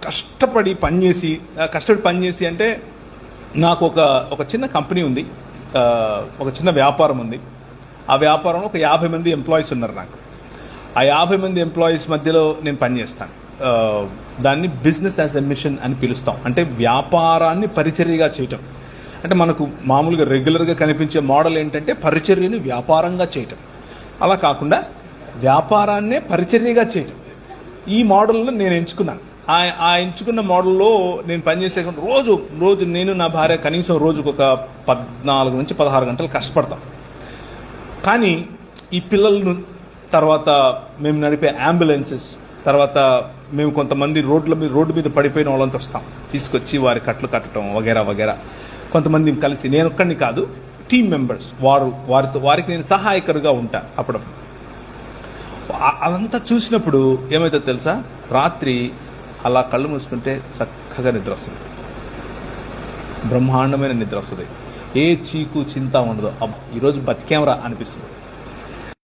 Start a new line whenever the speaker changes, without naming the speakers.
కష్టపడి పనిచేసి అంటే నాకు ఒక చిన్న కంపెనీ ఉంది, ఒక చిన్న వ్యాపారం ఉంది. ఆ వ్యాపారంలో ఒక 50 మంది ఎంప్లాయీస్ ఉన్నారు నాకు. ఆ 50 మంది ఎంప్లాయీస్ మధ్యలో నేను పనిచేస్తాను. దాన్ని బిజినెస్ యాజ్ ఎ మిషన్ అని పిలుస్తాం. అంటే వ్యాపారాన్ని పరిచర్యగా చేయటం. అంటే మనకు మామూలుగా రెగ్యులర్గా కనిపించే మోడల్ ఏంటంటే పరిచర్యని వ్యాపారంగా చేయటం. అలా కాకుండా వ్యాపారాన్నే పరిచర్యగా చేయటం. ఈ మోడల్ను నేను ఎంచుకున్నాను. ఆ ఎంచుకున్న మోడల్లో నేను పనిచేసే రోజు నేను నా భార్య కనీసం రోజుకు ఒక 14 నుంచి 16 గంటలు కష్టపడతాం. కానీ ఈ పిల్లలను, తర్వాత మేము నడిపే అంబులెన్సెస్, తర్వాత మేము కొంతమంది రోడ్డు మీద పడిపోయిన వాళ్ళంతా వస్తాం, తీసుకొచ్చి వారి కట్లు కట్టడం వగేరా వగేరా. కొంతమంది కలిసి, నేను ఒక్కడిని కాదు, టీమ్ మెంబర్స్, వారికి నేను సహాయకుడిగా ఉంటాను. అప్పుడు అదంతా చూసినప్పుడు ఏమైతే తెలుసా, రాత్రి అలా కళ్ళు మూసుకుంటే చక్కగా నిద్ర వస్తుంది, బ్రహ్మాండమైన నిద్ర వస్తుంది. ఏ చీకు చింత ఉండదు. ఈరోజు బతికేమరా అనిపిస్తుంది.